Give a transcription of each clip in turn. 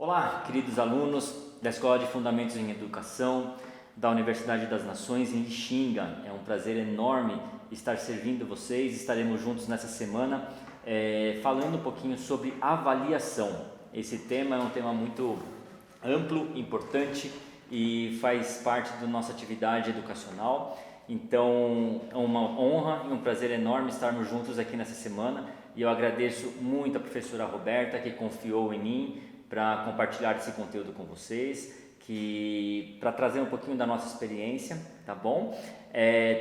Olá, queridos alunos da Escola de Fundamentos em Educação da Universidade das Nações em Lixinga. É um prazer enorme estar servindo vocês. Estaremos juntos nessa semana falando um pouquinho sobre avaliação. Esse tema é um tema muito amplo, importante e faz parte da nossa atividade educacional. Então é uma honra e um prazer enorme estarmos juntos aqui nessa semana e eu agradeço muito a professora Roberta que confiou em mim para compartilhar esse conteúdo com vocês, para trazer um pouquinho da nossa experiência, tá bom?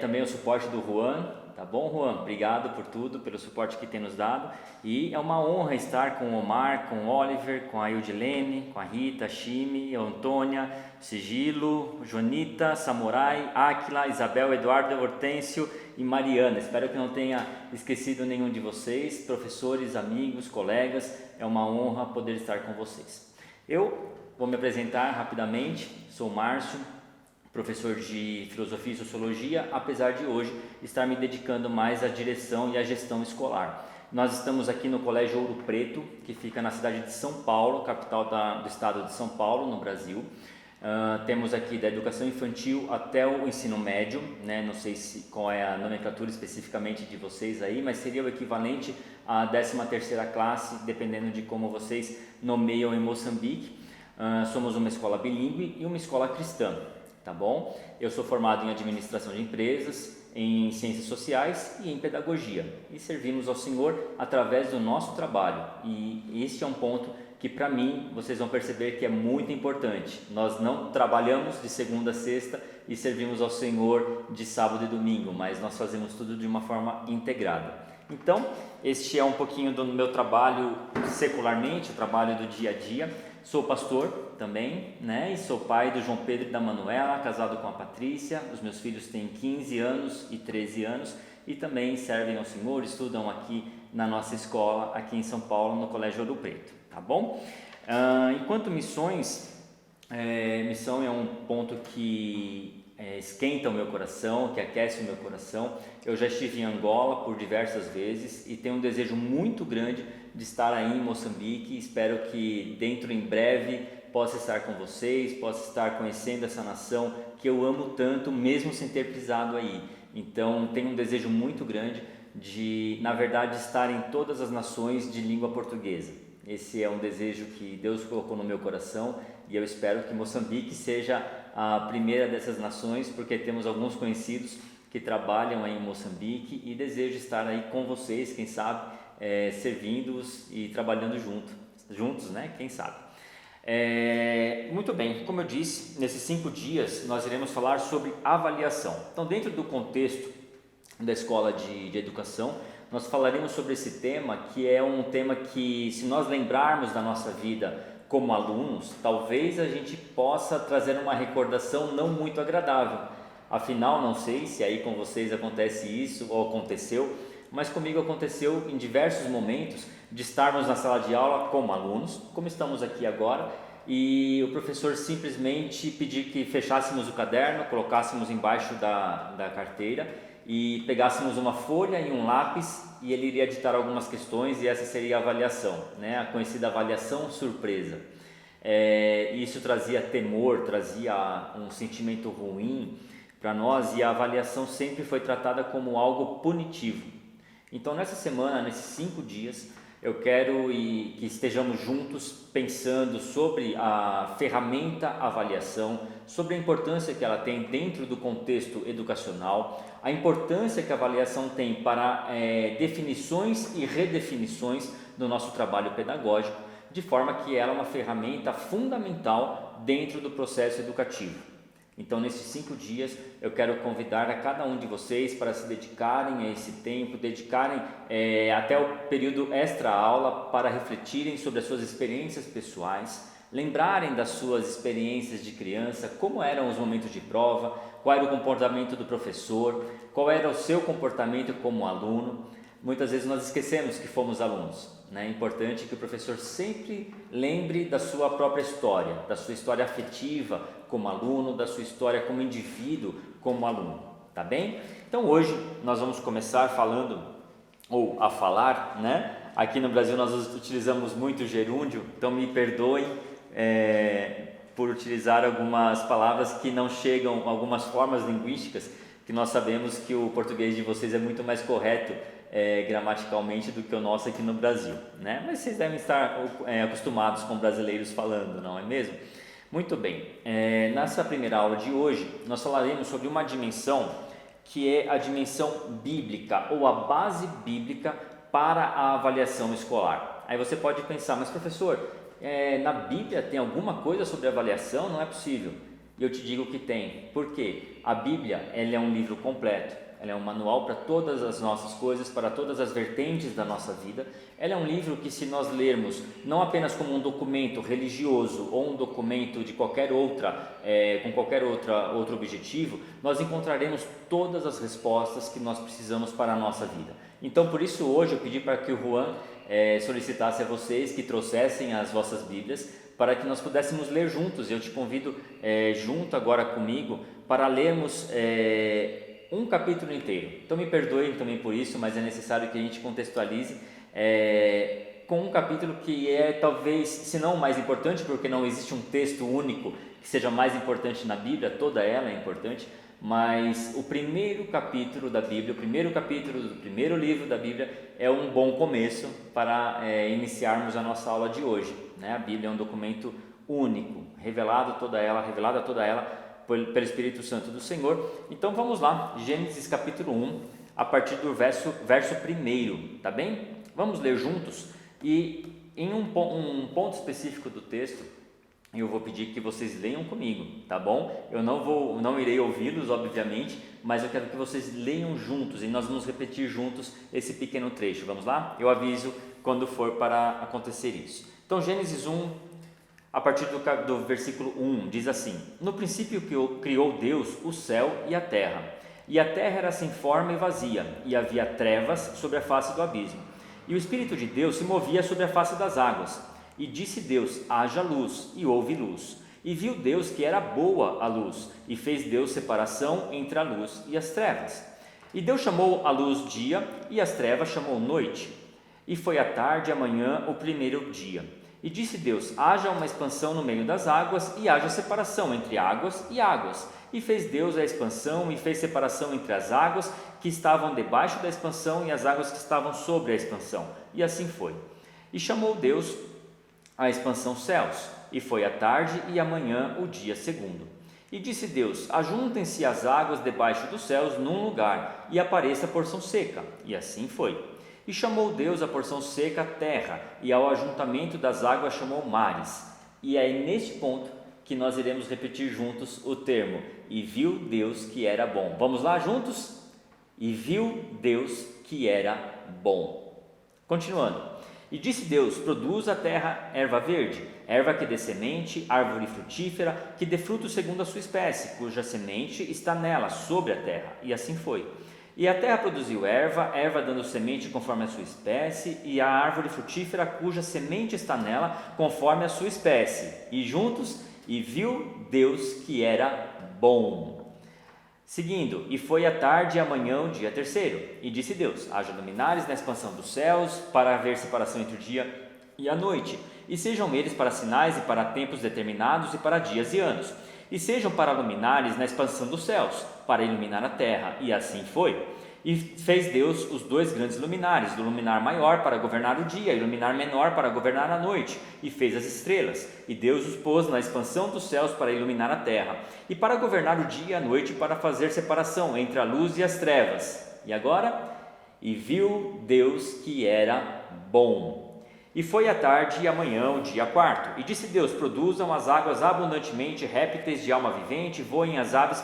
Também o suporte do Juan, tá bom, Juan? Obrigado por tudo, pelo suporte que tem nos dado. E é uma honra estar com o Omar, com o Oliver, com a Eudilene, com a Rita, a Chime, a Antônia, Sigilo, Jonita, Samurai, Áquila, Isabel, Eduardo, Hortêncio e Mariana. Espero que não tenha esquecido nenhum de vocês, professores, amigos, colegas. É uma honra poder estar com vocês. Eu vou me apresentar rapidamente. Sou Márcio, professor de Filosofia e Sociologia, apesar de hoje estar me dedicando mais à direção e à gestão escolar. Nós estamos aqui no Colégio Ouro Preto, que fica na cidade de São Paulo, capital do estado de São Paulo, no Brasil. Temos aqui da educação infantil até o ensino médio, né? Não sei qual é a nomenclatura especificamente de vocês aí, mas seria o equivalente à 13ª classe, dependendo de como vocês nomeiam em Moçambique. Somos uma escola bilíngue e uma escola cristã, tá bom? Eu sou formado em administração de empresas, em ciências sociais e em pedagogia e servimos ao Senhor através do nosso trabalho, e este é um ponto que para mim vocês vão perceber que é muito importante. Nós não trabalhamos de segunda a sexta e servimos ao Senhor de sábado e domingo, mas nós fazemos tudo de uma forma integrada. Então, este é um pouquinho do meu trabalho secularmente, o trabalho do dia a dia. Sou pastor também, né? E sou pai do João Pedro e da Manuela, casado com a Patrícia. Os meus filhos têm 15 anos e 13 anos e também servem ao Senhor, estudam aqui na nossa escola, aqui em São Paulo, no Colégio Ouro Preto, tá bom? Enquanto missões, missão é um ponto que esquenta o meu coração, que aquece o meu coração. Eu já estive em Angola por diversas vezes e tenho um desejo muito grande de estar aí em Moçambique. Espero que dentro em breve possa estar com vocês, possa estar conhecendo essa nação que eu amo tanto, mesmo sem ter pisado aí. Então tenho um desejo muito grande de, na verdade, estar em todas as nações de língua portuguesa. Esse é um desejo que Deus colocou no meu coração e eu espero que Moçambique seja a primeira dessas nações, porque temos alguns conhecidos que trabalham aí em Moçambique e desejo estar aí com vocês, quem sabe, servindo-os e trabalhando juntos, né? Quem sabe. Muito bem, como eu disse, nesses 5 dias nós iremos falar sobre avaliação. Então, dentro do contexto da escola de educação, nós falaremos sobre esse tema, que é um tema que, se nós lembrarmos da nossa vida como alunos, talvez a gente possa trazer uma recordação não muito agradável. Afinal, não sei se aí com vocês acontece isso ou aconteceu, mas comigo aconteceu em diversos momentos de estarmos na sala de aula como alunos, como estamos aqui agora, e o professor simplesmente pedir que fechássemos o caderno, colocássemos embaixo da carteira e pegássemos uma folha e um lápis e ele iria ditar algumas questões e essa seria a avaliação, né? A conhecida avaliação surpresa. Isso trazia temor, trazia um sentimento ruim para nós e a avaliação sempre foi tratada como algo punitivo. Então nessa semana, nesses 5 dias, eu quero que estejamos juntos pensando sobre a ferramenta avaliação, sobre a importância que ela tem dentro do contexto educacional, a importância que a avaliação tem para definições e redefinições do nosso trabalho pedagógico, de forma que ela é uma ferramenta fundamental dentro do processo educativo. Então, nesses 5 dias, eu quero convidar a cada um de vocês para se dedicarem a esse tempo, dedicarem até o período extra-aula para refletirem sobre as suas experiências pessoais, lembrarem das suas experiências de criança, como eram os momentos de prova, qual era o comportamento do professor, qual era o seu comportamento como aluno. Muitas vezes nós esquecemos que fomos alunos, né? É importante que o professor sempre lembre da sua própria história, da sua história afetiva como aluno, da sua história como indivíduo como aluno, tá bem? Então hoje nós vamos começar falando, ou a falar, né? Aqui no Brasil nós utilizamos muito o gerúndio, então me perdoem por utilizar algumas palavras que não chegam, algumas formas linguísticas, que nós sabemos que o português de vocês é muito mais correto gramaticalmente do que o nosso aqui no Brasil, né? Mas vocês devem estar acostumados com brasileiros falando, não é mesmo? Muito bem, nessa primeira aula de hoje nós falaremos sobre uma dimensão que é a dimensão bíblica ou a base bíblica para a avaliação escolar. Aí você pode pensar, mas professor, na Bíblia tem alguma coisa sobre avaliação? Não é possível. E eu te digo que tem. Por quê? A Bíblia, ela é um livro completo, ela é um manual para todas as nossas coisas, para todas as vertentes da nossa vida. Ela é um livro que, se nós lermos não apenas como um documento religioso ou um documento de qualquer com qualquer outro objetivo, nós encontraremos todas as respostas que nós precisamos para a nossa vida. Então, por isso hoje eu pedi para que o Juan solicitasse a vocês que trouxessem as vossas Bíblias para que nós pudéssemos ler juntos. Eu te convido junto agora comigo para lermos um capítulo inteiro. Então me perdoem também por isso, mas é necessário que a gente contextualize com um capítulo que é talvez, se não o mais importante, porque não existe um texto único que seja mais importante na Bíblia, toda ela é importante, mas o primeiro capítulo da Bíblia, o primeiro capítulo do primeiro livro da Bíblia é um bom começo para iniciarmos a nossa aula de hoje, né? A Bíblia é um documento único, revelada toda ela pelo Espírito Santo do Senhor. Então vamos lá, Gênesis capítulo 1, a partir do verso 1, tá bem? Vamos ler juntos e em um ponto específico do texto eu vou pedir que vocês leiam comigo, tá bom? Eu não irei ouvi-los, obviamente, mas eu quero que vocês leiam juntos e nós vamos repetir juntos esse pequeno trecho. Vamos lá? Eu aviso quando for para acontecer isso. Então, Gênesis 1, a partir do versículo 1, diz assim: No princípio criou Deus o céu e a terra era sem forma e vazia, e havia trevas sobre a face do abismo. E o Espírito de Deus se movia sobre a face das águas. E disse Deus: haja luz, e houve luz. E viu Deus que era boa a luz, e fez Deus separação entre a luz e as trevas. E Deus chamou a luz dia, e as trevas chamou noite. E foi a tarde e a manhã o primeiro dia. E disse Deus: haja uma expansão no meio das águas, e haja separação entre águas e águas. E fez Deus a expansão, e fez separação entre as águas que estavam debaixo da expansão e as águas que estavam sobre a expansão. E assim foi. E chamou Deus a expansão céus, e foi a tarde e a manhã o dia segundo. E disse Deus: ajuntem-se as águas debaixo dos céus num lugar, e apareça a porção seca. E assim foi. E chamou Deus a porção seca terra, e ao ajuntamento das águas chamou mares. E é neste ponto que nós iremos repetir juntos o termo: e viu Deus que era bom. Vamos lá juntos? E viu Deus que era bom. Continuando. E disse Deus: produz a terra erva verde, erva que dê semente, árvore frutífera, que dê fruto segundo a sua espécie, cuja semente está nela, sobre a terra. E assim foi. E a terra produziu erva dando semente conforme a sua espécie, e a árvore frutífera, cuja semente está nela, conforme a sua espécie. E juntos, e viu Deus que era bom. Seguindo, e foi a tarde e a manhã o dia terceiro. E disse Deus: haja luminares na expansão dos céus, para haver separação entre o dia e a noite, e sejam eles para sinais e para tempos determinados e para dias e anos, e sejam para luminares na expansão dos céus, para iluminar a terra. E assim foi. E fez Deus os dois grandes luminares, do luminar maior para governar o dia, e luminar menor para governar a noite, e fez as estrelas. E Deus os pôs na expansão dos céus para iluminar a terra, e para governar o dia e a noite, para fazer separação entre a luz e as trevas. E agora? E viu Deus que era bom. E foi a tarde e a manhã o dia quarto. E disse Deus: produzam as águas abundantemente répteis de alma vivente, voem as aves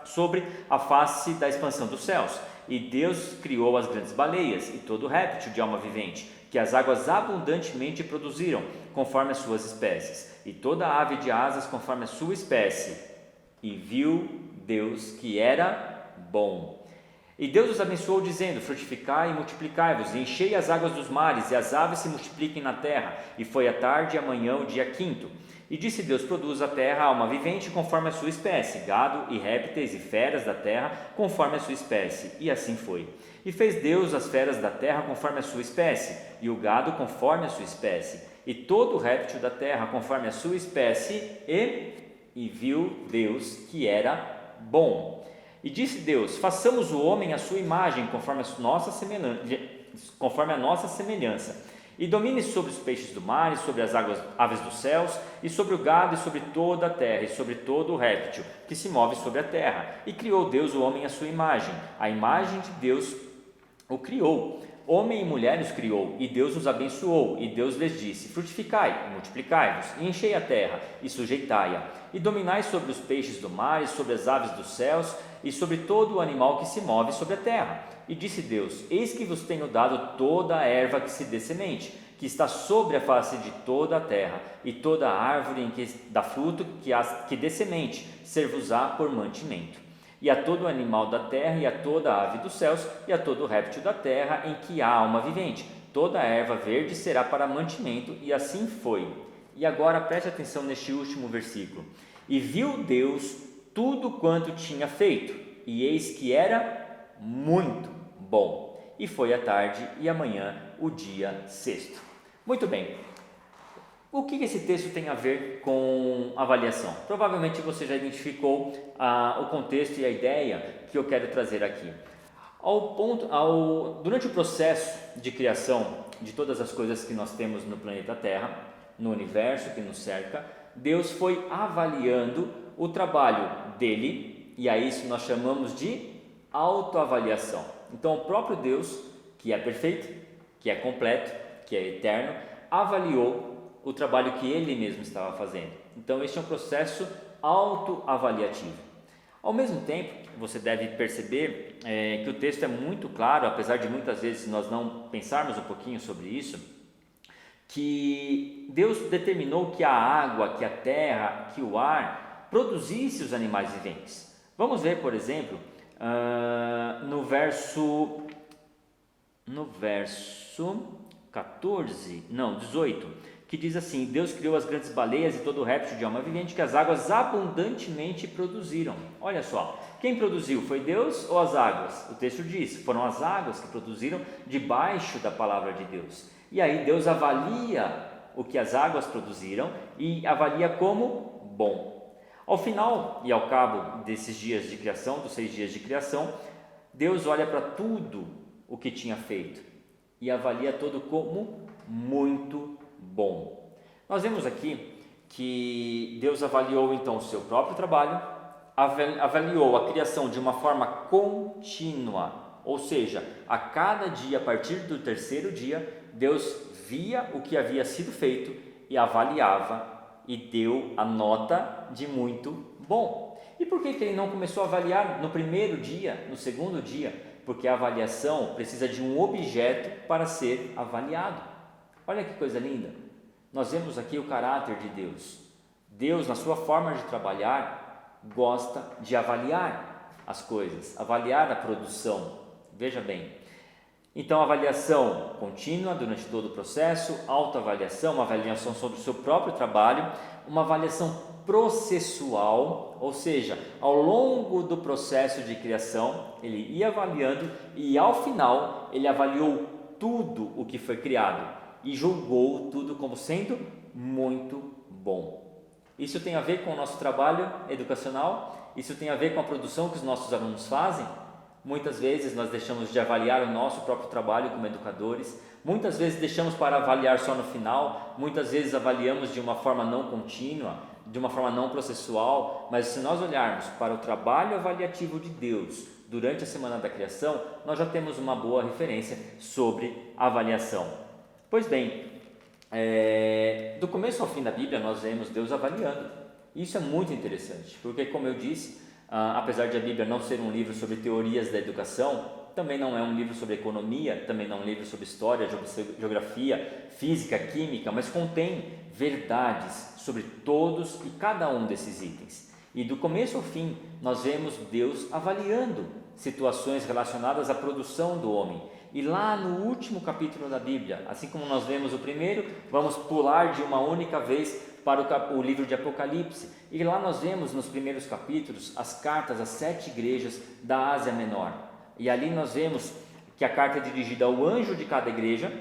sobre a face da expansão dos céus. E Deus criou as grandes baleias e todo réptil de alma vivente, que as águas abundantemente produziram, conforme as suas espécies, e toda ave de asas conforme a sua espécie. E viu Deus que era bom. E Deus os abençoou, dizendo: frutificai e multiplicai-vos, e enchei as águas dos mares, e as aves se multipliquem na terra. E foi a tarde e a manhã o dia quinto. E disse Deus: produz a terra alma vivente conforme a sua espécie, gado e répteis e feras da terra conforme a sua espécie. E assim foi. E fez Deus as feras da terra conforme a sua espécie, e o gado conforme a sua espécie, e todo réptil da terra, conforme a sua espécie, e viu Deus que era bom. E disse Deus: façamos o homem à sua imagem, conforme a nossa semelhança, e domine sobre os peixes do mar, e sobre as aves dos céus, e sobre o gado, e sobre toda a terra, e sobre todo o réptil que se move sobre a terra. E criou Deus o homem à sua imagem, a imagem de Deus o criou, homem e mulher os criou, e Deus os abençoou, e Deus lhes disse: frutificai, e multiplicai-vos, e enchei a terra, e sujeitai-a, e dominai sobre os peixes do mar, e sobre as aves dos céus, e sobre todo o animal que se move sobre a terra. E disse Deus: eis que vos tenho dado toda a erva que se dê semente, que está sobre a face de toda a terra, e toda a árvore em que dá fruto que dê semente, ser-vos-á por mantimento. E a todo animal da terra, e a toda a ave dos céus, e a todo réptil da terra em que há alma vivente, toda a erva verde será para mantimento, e assim foi. E agora preste atenção neste último versículo. E viu Deus tudo quanto tinha feito, e eis que era muito bom. E foi a tarde e amanhã o dia sexto. Muito bem. O que esse texto tem a ver com avaliação? Provavelmente você já identificou o contexto e a ideia que eu quero trazer aqui. Durante o processo de criação de todas as coisas que nós temos no planeta Terra, no universo que nos cerca, Deus foi avaliando o trabalho dele, e a isso nós chamamos de autoavaliação. Então, o próprio Deus, que é perfeito, que é completo, que é eterno, avaliou o trabalho que ele mesmo estava fazendo. Então, este é um processo autoavaliativo. Ao mesmo tempo, você deve perceber que o texto é muito claro, apesar de muitas vezes nós não pensarmos um pouquinho sobre isso, que Deus determinou que a água, que a terra, que o ar produzisse os animais viventes. Vamos ver, por exemplo, no verso 18, que diz assim: Deus criou as grandes baleias e todo o réptil de alma vivente que as águas abundantemente produziram. Olha só, quem produziu? Foi Deus ou as águas? O texto diz: foram as águas que produziram debaixo da palavra de Deus. E aí Deus avalia o que as águas produziram e avalia como bom. Ao final e ao cabo desses dias de criação, dos 6 dias de criação, Deus olha para tudo o que tinha feito e avalia tudo como muito bom. Nós vemos aqui que Deus avaliou então o seu próprio trabalho, avaliou a criação de uma forma contínua, ou seja, a cada dia, a partir do 3º dia, Deus via o que havia sido feito e avaliava e deu a nota de muito bom. E por que ele não começou a avaliar no 1º dia, no 2º dia? Porque a avaliação precisa de um objeto para ser avaliado. Olha que coisa linda! Nós vemos aqui o caráter de Deus. Deus, na sua forma de trabalhar, gosta de avaliar as coisas, avaliar a produção. Veja bem. Então, avaliação contínua durante todo o processo, autoavaliação, uma avaliação sobre o seu próprio trabalho, uma avaliação processual, ou seja, ao longo do processo de criação, ele ia avaliando e ao final ele avaliou tudo o que foi criado e julgou tudo como sendo muito bom. Isso tem a ver com o nosso trabalho educacional, isso tem a ver com a produção que os nossos alunos fazem. Muitas vezes nós deixamos de avaliar o nosso próprio trabalho como educadores, muitas vezes deixamos para avaliar só no final, muitas vezes avaliamos de uma forma não contínua, de uma forma não processual, mas se nós olharmos para o trabalho avaliativo de Deus durante a semana da criação, nós já temos uma boa referência sobre avaliação. Pois bem, do começo ao fim da Bíblia nós vemos Deus avaliando. Isso é muito interessante, porque como eu disse, apesar de a Bíblia não ser um livro sobre teorias da educação, também não é um livro sobre economia, também não é um livro sobre história, geografia, física, química, mas contém verdades sobre todos e cada um desses itens. E do começo ao fim, nós vemos Deus avaliando situações relacionadas à produção do homem. E lá no último capítulo da Bíblia, assim como nós vemos o primeiro, vamos pular de uma única vez para o livro de Apocalipse, e lá nós vemos nos primeiros capítulos as cartas às 7 igrejas da Ásia Menor, e ali nós vemos que a carta é dirigida ao anjo de cada igreja,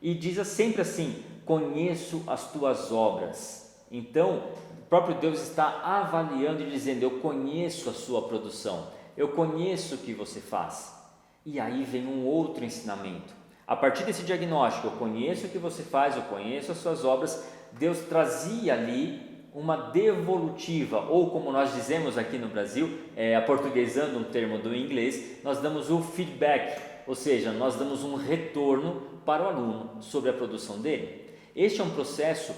e diz sempre assim: conheço as tuas obras. Então, o próprio Deus está avaliando e dizendo: eu conheço a sua produção, eu conheço o que você faz. E aí vem um outro ensinamento. A partir desse diagnóstico, eu conheço o que você faz, eu conheço as suas obras, Deus trazia ali uma devolutiva, ou como nós dizemos aqui no Brasil, aportuguesando um termo do inglês, nós damos o feedback, ou seja, nós damos um retorno para o aluno sobre a produção dele. Este é um processo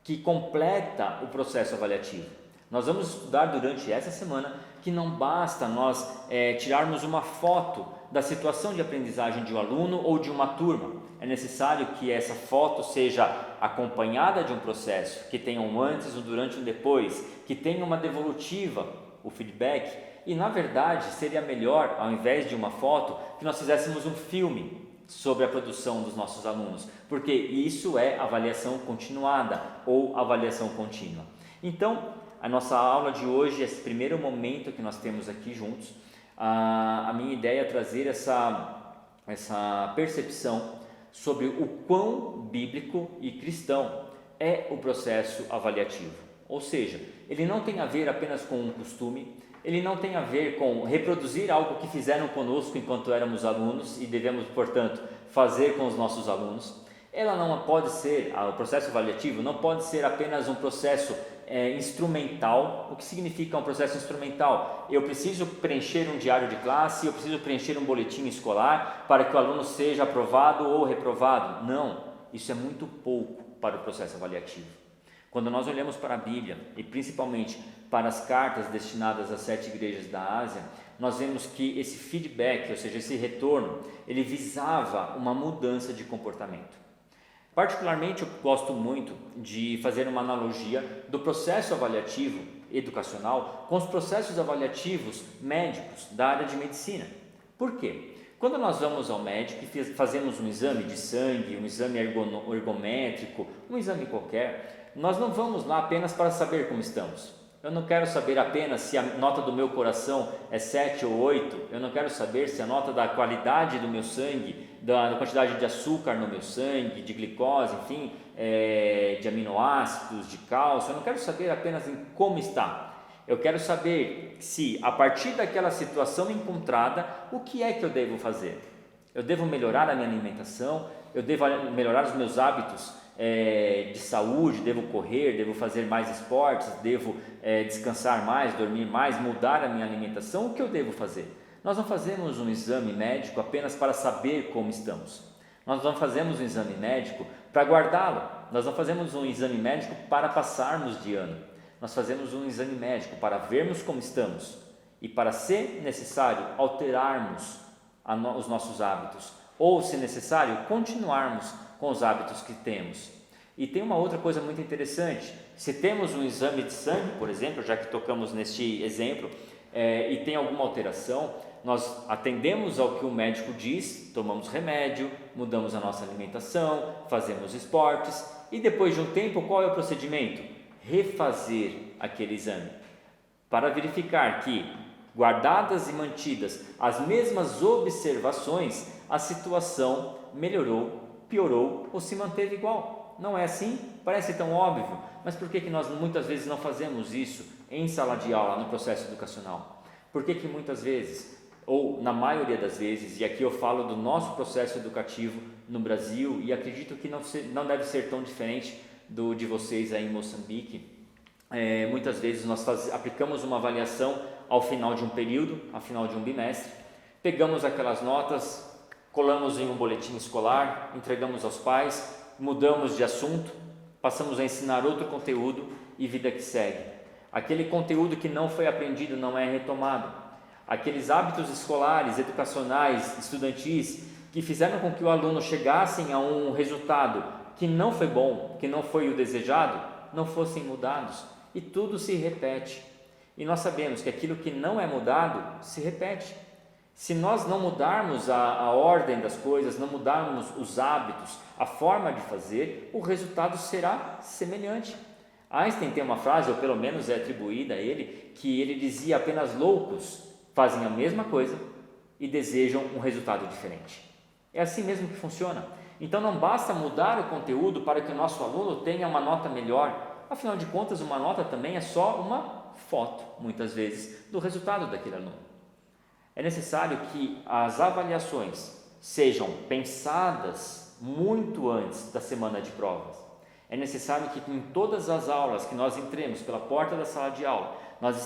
que completa o processo avaliativo. Nós vamos estudar durante essa semana que não basta nós tirarmos uma foto da situação de aprendizagem de um aluno ou de uma turma. É necessário que essa foto seja acompanhada de um processo, que tenha um antes, um durante e um depois, que tenha uma devolutiva, o feedback. E na verdade seria melhor, ao invés de uma foto, que nós fizéssemos um filme sobre a produção dos nossos alunos, porque isso é avaliação continuada ou avaliação contínua. Então, a nossa aula de hoje, esse primeiro momento que nós temos aqui juntos, a minha ideia é trazer essa percepção sobre o quão bíblico e cristão é o processo avaliativo. Ou seja, ele não tem a ver apenas com um costume, ele não tem a ver com reproduzir algo que fizeram conosco enquanto éramos alunos e devemos, portanto, fazer com os nossos alunos. Ela não pode ser, o processo avaliativo não pode ser apenas um processo instrumental. O que significa um processo instrumental? Eu preciso preencher um diário de classe, eu preciso preencher um boletim escolar para que o aluno seja aprovado ou reprovado. Não, isso é muito pouco para o processo avaliativo. Quando nós olhamos para a Bíblia e principalmente para as cartas destinadas às 7 igrejas da Ásia, nós vemos que esse feedback, ou seja, esse retorno, ele visava uma mudança de comportamento. Particularmente, eu gosto muito de fazer uma analogia do processo avaliativo educacional com os processos avaliativos médicos da área de medicina. Por quê? Quando nós vamos ao médico e fazemos um exame de sangue, um exame ergométrico, um exame qualquer, nós não vamos lá apenas para saber como estamos. Eu não quero saber apenas se a nota do meu coração é 7 ou 8, eu não quero saber se a nota da qualidade do meu sangue, da quantidade de açúcar no meu sangue, de glicose, enfim, de aminoácidos, de cálcio. Eu não quero saber apenas em como está. Eu quero saber se, a partir daquela situação encontrada, o que é que eu devo fazer. Eu devo melhorar a minha alimentação, eu devo melhorar os meus hábitos de saúde, devo correr, devo fazer mais esportes, devo descansar mais, dormir mais, mudar a minha alimentação. O que eu devo fazer? Nós não fazemos um exame médico apenas para saber como estamos. Nós não fazemos um exame médico para guardá-lo. Nós não fazemos um exame médico para passarmos de ano. Nós fazemos um exame médico para vermos como estamos e, para, se necessário, alterarmos os nossos hábitos ou, se necessário, continuarmos com os hábitos que temos. E tem uma outra coisa muito interessante: se temos um exame de sangue, por exemplo, já que tocamos neste exemplo, e tem alguma alteração, nós atendemos ao que o médico diz, tomamos remédio, mudamos a nossa alimentação, fazemos esportes e depois de um tempo, qual é o procedimento? Refazer aquele exame para verificar que, guardadas e mantidas as mesmas observações, a situação melhorou, piorou ou se manteve igual. Não é assim? Parece tão óbvio, mas por que nós muitas vezes não fazemos isso em sala de aula, no processo educacional? Por que muitas vezes, ou na maioria das vezes, e aqui eu falo do nosso processo educativo no Brasil, e acredito que não deve ser tão diferente do de vocês aí em Moçambique, muitas vezes nós aplicamos uma avaliação ao final de um período, ao final de um bimestre, pegamos aquelas notas, colamos em um boletim escolar, entregamos aos pais, mudamos de assunto, passamos a ensinar outro conteúdo e vida que segue. Aquele conteúdo que não foi aprendido não é retomado. Aqueles hábitos escolares, educacionais, estudantis que fizeram com que o aluno chegasse a um resultado que não foi bom, que não foi o desejado, não fossem mudados. E tudo se repete. E nós sabemos que aquilo que não é mudado se repete. Se nós não mudarmos a ordem das coisas, não mudarmos os hábitos, a forma de fazer, o resultado será semelhante. Einstein tem uma frase, ou pelo menos é atribuída a ele, que ele dizia: apenas loucos fazem a mesma coisa e desejam um resultado diferente. É assim mesmo que funciona. Então não basta mudar o conteúdo para que o nosso aluno tenha uma nota melhor. Afinal de contas, uma nota também é só uma foto, muitas vezes, do resultado daquele aluno. É necessário que as avaliações sejam pensadas muito antes da semana de provas. É necessário que em todas as aulas que nós entremos pela porta da sala de aula, nós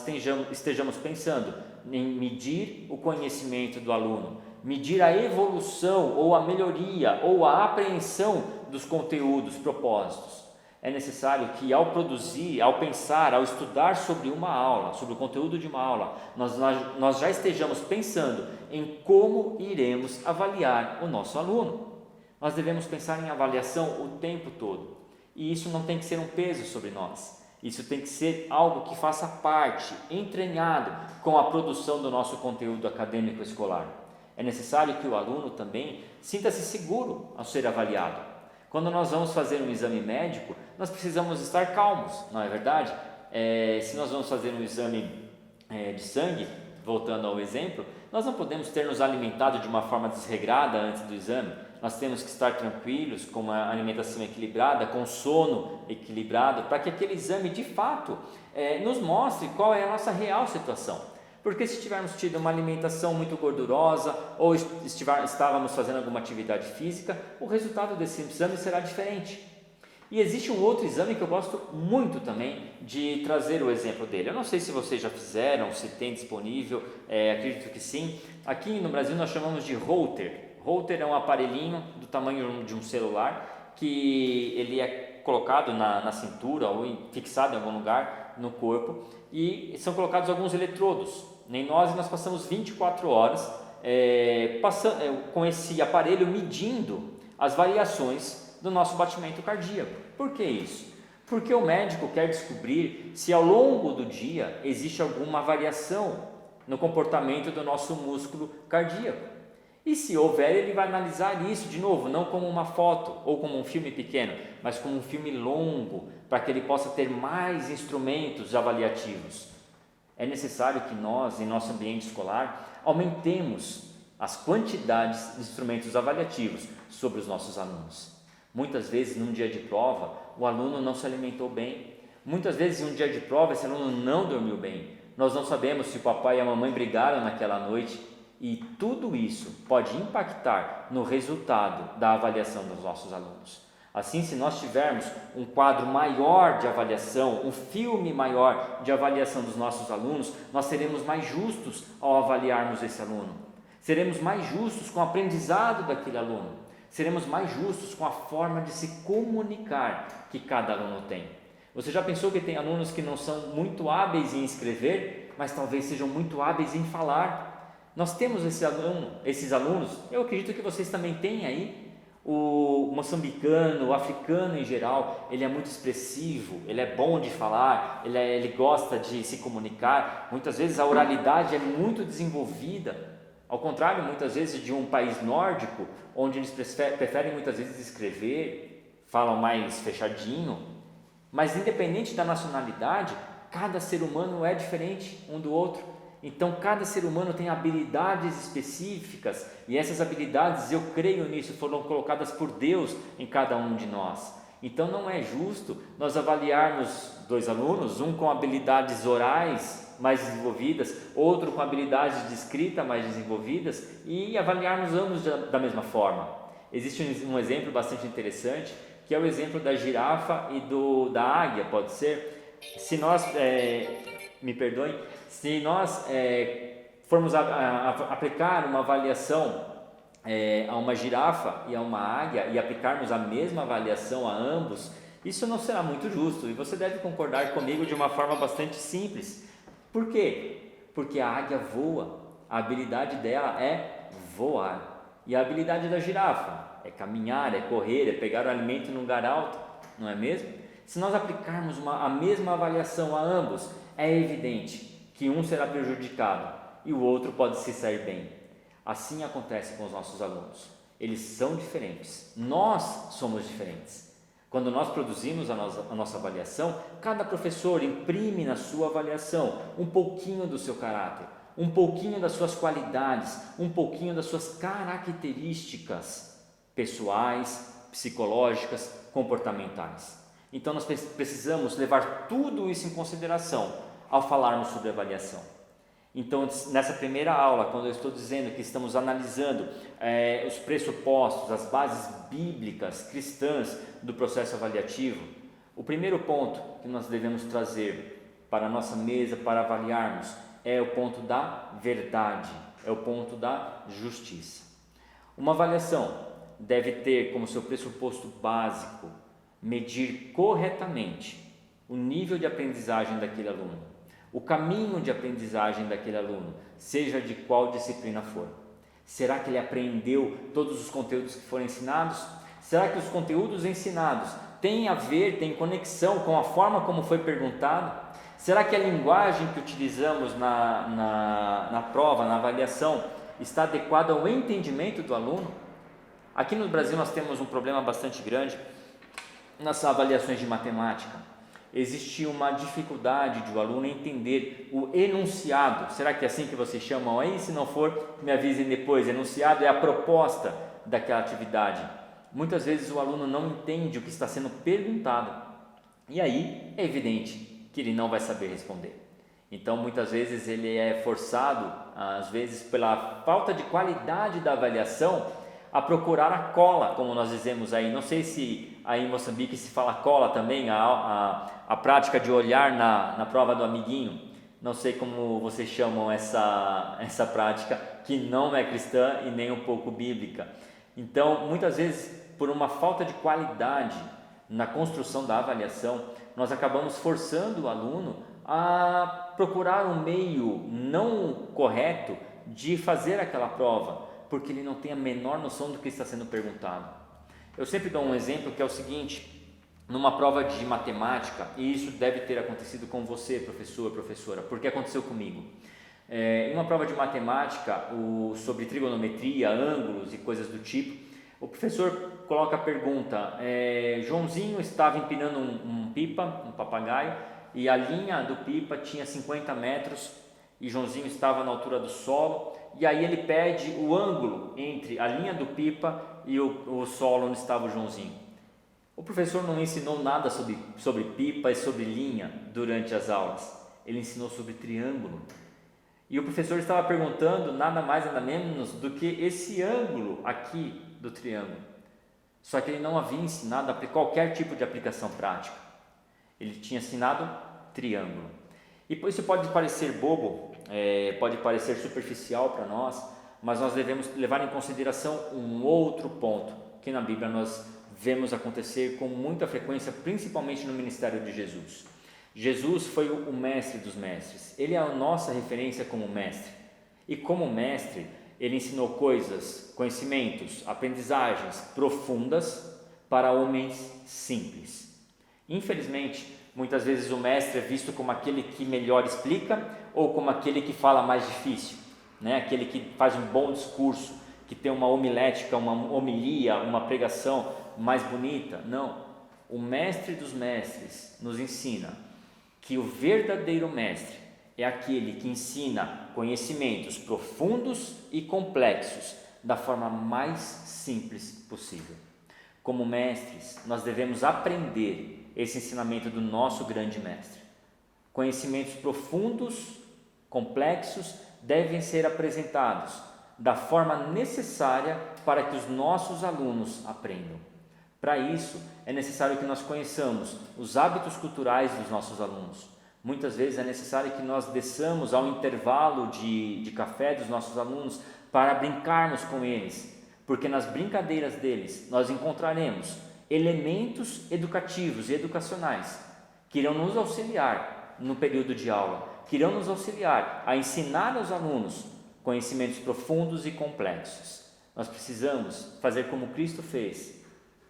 estejamos pensando em medir o conhecimento do aluno, medir a evolução ou a melhoria ou a apreensão dos conteúdos propostos. É necessário que ao produzir, ao pensar, ao estudar sobre uma aula, sobre o conteúdo de uma aula, nós já estejamos pensando em como iremos avaliar o nosso aluno. Nós devemos pensar em avaliação o tempo todo, e isso não tem que ser um peso sobre nós, isso tem que ser algo que faça parte, entranhado com a produção do nosso conteúdo acadêmico escolar. É necessário que o aluno também sinta-se seguro ao ser avaliado. Quando nós vamos fazer um exame médico, nós precisamos estar calmos, não é verdade? Se nós vamos fazer um exame de sangue, voltando ao exemplo, nós não podemos ter nos alimentado de uma forma desregrada antes do exame. Nós temos que estar tranquilos, com uma alimentação equilibrada, com sono equilibrado, para que aquele exame de fato nos mostre qual é a nossa real situação. Porque se tivermos tido uma alimentação muito gordurosa ou estávamos fazendo alguma atividade física, o resultado desse exame será diferente. E existe um outro exame que eu gosto muito também de trazer o exemplo dele. Eu não sei se vocês já fizeram, se tem disponível, acredito que sim. Aqui no Brasil nós chamamos de Holter. Holter é um aparelhinho do tamanho de um celular que ele é colocado na cintura ou fixado em algum lugar no corpo e são colocados alguns eletrodos. Nem nós passamos 24 horas com esse aparelho medindo as variações do nosso batimento cardíaco. Por que isso? Porque o médico quer descobrir se ao longo do dia existe alguma variação no comportamento do nosso músculo cardíaco. E se houver, ele vai analisar isso de novo, não como uma foto ou como um filme pequeno, mas como um filme longo, para que ele possa ter mais instrumentos avaliativos. É necessário que nós, em nosso ambiente escolar, aumentemos as quantidades de instrumentos avaliativos sobre os nossos alunos. Muitas vezes, num dia de prova, o aluno não se alimentou bem. Muitas vezes, em um dia de prova, esse aluno não dormiu bem. Nós não sabemos se o papai e a mamãe brigaram naquela noite. E tudo isso pode impactar no resultado da avaliação dos nossos alunos. Assim, se nós tivermos um quadro maior de avaliação, um filme maior de avaliação dos nossos alunos, nós seremos mais justos ao avaliarmos esse aluno. Seremos mais justos com o aprendizado daquele aluno. Seremos mais justos com a forma de se comunicar que cada aluno tem. Você já pensou que tem alunos que não são muito hábeis em escrever, mas talvez sejam muito hábeis em falar? Nós temos esses alunos, eu acredito que vocês também têm aí, o moçambicano, o africano em geral, ele é muito expressivo, ele é bom de falar, ele gosta de se comunicar, muitas vezes a oralidade é muito desenvolvida, ao contrário muitas vezes de um país nórdico, onde eles preferem muitas vezes escrever, falam mais fechadinho, mas independente da nacionalidade, cada ser humano é diferente um do outro. Então, cada ser humano tem habilidades específicas e essas habilidades, eu creio nisso, foram colocadas por Deus em cada um de nós. Então, não é justo nós avaliarmos dois alunos, um com habilidades orais mais desenvolvidas, outro com habilidades de escrita mais desenvolvidas e avaliarmos ambos da mesma forma. Existe um exemplo bastante interessante, que é o exemplo da girafa e da águia, pode ser? Se nós, me perdoem, se nós formos aplicar uma avaliação a uma girafa e a uma águia e aplicarmos a mesma avaliação a ambos, isso não será muito justo e você deve concordar comigo de uma forma bastante simples. Por quê? Porque a águia voa, a habilidade dela é voar e a habilidade da girafa é caminhar, é correr, é pegar o alimento num lugar alto, não é mesmo? Se nós aplicarmos a mesma avaliação a ambos, é evidente que um será prejudicado e o outro pode se sair bem. Assim acontece com os nossos alunos. Eles são diferentes, nós somos diferentes. Quando nós produzimos a nossa avaliação, cada professor imprime na sua avaliação um pouquinho do seu caráter, um pouquinho das suas qualidades, um pouquinho das suas características. pessoais, psicológicas, comportamentais. Então nós precisamos levar tudo isso em consideração ao falarmos sobre avaliação. Então nessa primeira aula, quando eu estou dizendo que estamos analisando os pressupostos, as bases bíblicas cristãs do processo avaliativo, o primeiro ponto que nós devemos trazer para a nossa mesa para avaliarmos é o ponto da verdade, é o ponto da justiça. Uma avaliação deve ter como seu pressuposto básico medir corretamente o nível de aprendizagem daquele aluno, o caminho de aprendizagem daquele aluno, seja de qual disciplina for. Será que ele aprendeu todos os conteúdos que foram ensinados? Será que os conteúdos ensinados têm a ver, têm conexão com a forma como foi perguntado? Será que a linguagem que utilizamos na prova, na avaliação, está adequada ao entendimento do aluno? Aqui no Brasil nós temos um problema bastante grande nas avaliações de matemática. Existe uma dificuldade de o aluno entender o enunciado. Será que é assim que vocês chamam aí? Se não for, me avisem depois. Enunciado é a proposta daquela atividade. Muitas vezes o aluno não entende o que está sendo perguntado. E aí é evidente que ele não vai saber responder. Então muitas vezes ele é forçado, às vezes pela falta de qualidade da avaliação, a procurar a cola, como nós dizemos aí. Não sei se aí em Moçambique se fala cola também, a prática de olhar na prova do amiguinho. Não sei como vocês chamam essa prática, que não é cristã e nem um pouco bíblica. Então, muitas vezes, por uma falta de qualidade na construção da avaliação, nós acabamos forçando o aluno a procurar um meio não correto de fazer aquela prova, porque ele não tem a menor noção do que está sendo perguntado. Eu sempre dou um exemplo que é o seguinte: numa prova de matemática, e isso deve ter acontecido com você, professor, professora, porque aconteceu comigo. Em uma prova de matemática, sobre trigonometria, ângulos e coisas do tipo, o professor coloca a pergunta: Joãozinho estava empinando um papagaio, e a linha do pipa tinha 50 metros e Joãozinho estava na altura do solo, e aí ele pede o ângulo entre a linha do pipa e o solo onde estava o Joãozinho. O professor não ensinou nada sobre pipa e sobre linha durante as aulas, ele ensinou sobre triângulo. E o professor estava perguntando nada mais nada menos do que esse ângulo aqui do triângulo. Só que ele não havia ensinado qualquer tipo de aplicação prática. Ele tinha ensinado triângulo. E isso pode parecer bobo, pode parecer superficial para nós, mas nós devemos levar em consideração um outro ponto que na Bíblia nós vemos acontecer com muita frequência, principalmente no ministério de Jesus. Jesus foi o mestre dos mestres, ele é a nossa referência como mestre, e como mestre ele ensinou conhecimentos, aprendizagens profundas para homens simples. Infelizmente, muitas vezes o mestre é visto como aquele que melhor explica ou como aquele que fala mais difícil, né? Aquele que faz um bom discurso, que tem uma homilética, uma homilia, uma pregação mais bonita. Não, o mestre dos mestres nos ensina que o verdadeiro mestre é aquele que ensina conhecimentos profundos e complexos da forma mais simples possível. Como mestres, nós devemos aprender esse ensinamento do nosso grande mestre. Conhecimentos profundos, complexos, devem ser apresentados da forma necessária para que os nossos alunos aprendam. Para isso, é necessário que nós conheçamos os hábitos culturais dos nossos alunos. Muitas vezes é necessário que nós desçamos ao intervalo de café dos nossos alunos para brincarmos com eles, porque nas brincadeiras deles nós encontraremos elementos educativos e educacionais que irão nos auxiliar no período de aula, que irão nos auxiliar a ensinar aos alunos conhecimentos profundos e complexos. Nós precisamos fazer como Cristo fez: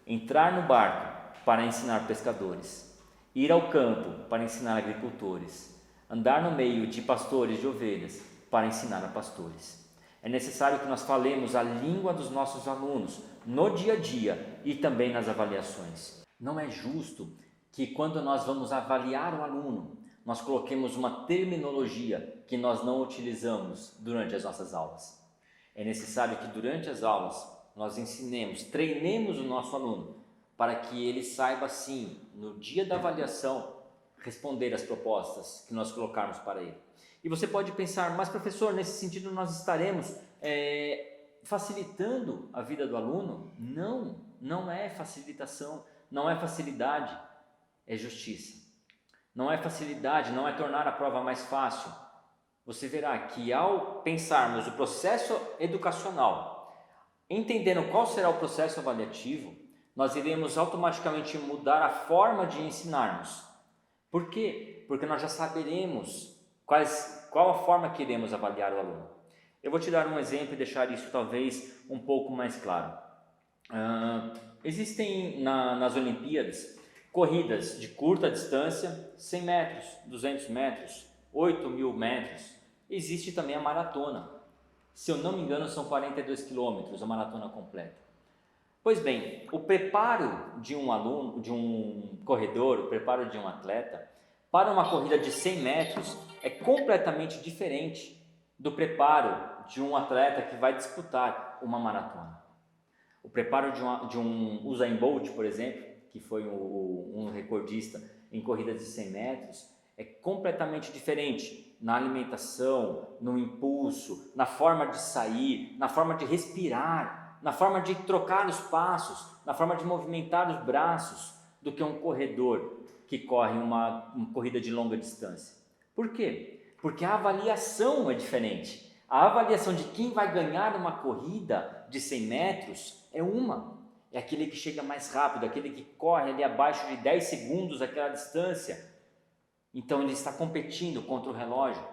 entrar no barco para ensinar pescadores, ir ao campo para ensinar agricultores, andar no meio de pastores de ovelhas para ensinar a pastores. É necessário que nós falemos a língua dos nossos alunos no dia a dia e também nas avaliações. Não é justo que quando nós vamos avaliar o aluno, nós coloquemos uma terminologia que nós não utilizamos durante as nossas aulas. É necessário que durante as aulas nós ensinemos, treinemos o nosso aluno para que ele saiba sim, no dia da avaliação, responder às propostas que nós colocarmos para ele. E você pode pensar, mas professor, nesse sentido nós estaremos facilitando a vida do aluno? Não, não é facilitação, não é facilidade, é justiça. Não é facilidade, não é tornar a prova mais fácil. Você verá que ao pensarmos o processo educacional, entendendo qual será o processo avaliativo, nós iremos automaticamente mudar a forma de ensinarmos. Por quê? Porque nós já saberemos qual a forma que iremos avaliar o aluno. Eu vou te dar um exemplo e deixar isso talvez um pouco mais claro. Existem nas Olimpíadas corridas de curta distância, 100 metros, 200 metros, 8.000 metros. Existe também a maratona. Se eu não me engano, são 42 quilômetros a maratona completa. Pois bem, o preparo de um aluno, de um corredor, o preparo de um atleta para uma corrida de 100 metros é completamente diferente do preparo de um atleta que vai disputar uma maratona. O preparo de um Usain Bolt, por exemplo, que foi um recordista em corridas de 100 metros, é completamente diferente na alimentação, no impulso, na forma de sair, na forma de respirar, na forma de trocar os passos, na forma de movimentar os braços, do que um corredor que corre uma corrida de longa distância. Por quê? Porque a avaliação é diferente. A avaliação de quem vai ganhar uma corrida de 100 metros é aquele que chega mais rápido, aquele que corre ali abaixo de 10 segundos aquela distância. Então ele está competindo contra o relógio.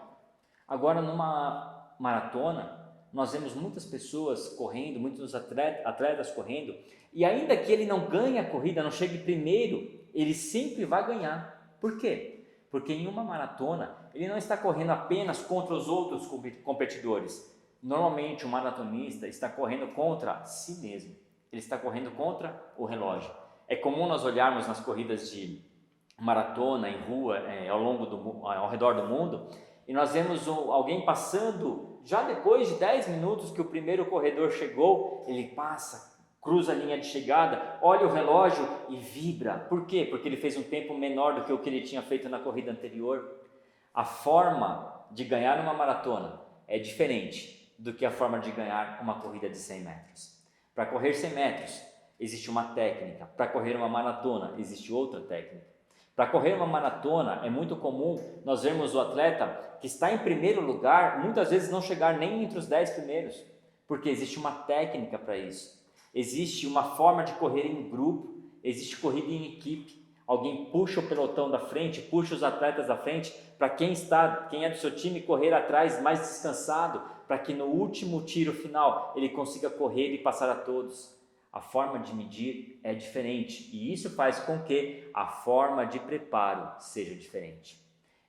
Agora numa maratona, nós vemos muitas pessoas correndo, muitos atletas correndo, e ainda que ele não ganhe a corrida, não chegue primeiro, ele sempre vai ganhar. Por quê? Porque em uma maratona, ele não está correndo apenas contra os outros competidores. Normalmente o maratonista está correndo contra si mesmo. Ele está correndo contra o relógio. É comum nós olharmos nas corridas de maratona em rua, ao redor do mundo, e nós vemos alguém passando, já depois de 10 minutos que o primeiro corredor chegou, ele passa, cruza a linha de chegada, olha o relógio e vibra. Por quê? Porque ele fez um tempo menor do que o que ele tinha feito na corrida anterior. A forma de ganhar uma maratona é diferente do que a forma de ganhar uma corrida de 100 metros. Para correr 100 metros, existe uma técnica. Para correr uma maratona, existe outra técnica. Para correr uma maratona, é muito comum nós vermos o atleta que está em primeiro lugar, muitas vezes não chegar nem entre os 10 primeiros, porque existe uma técnica para isso. Existe uma forma de correr em grupo, existe corrida em equipe. Alguém puxa o pelotão da frente, puxa os atletas da frente, para quem é do seu time correr atrás mais descansado, para que no último tiro final ele consiga correr e passar a todos. A forma de medir é diferente e isso faz com que a forma de preparo seja diferente.